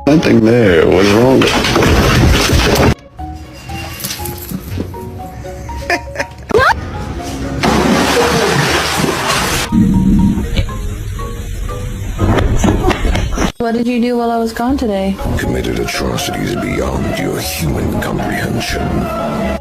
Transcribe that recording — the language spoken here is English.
Nothing there. What's wrong? What did you do while I was gone today? Committed atrocities beyond your human comprehension.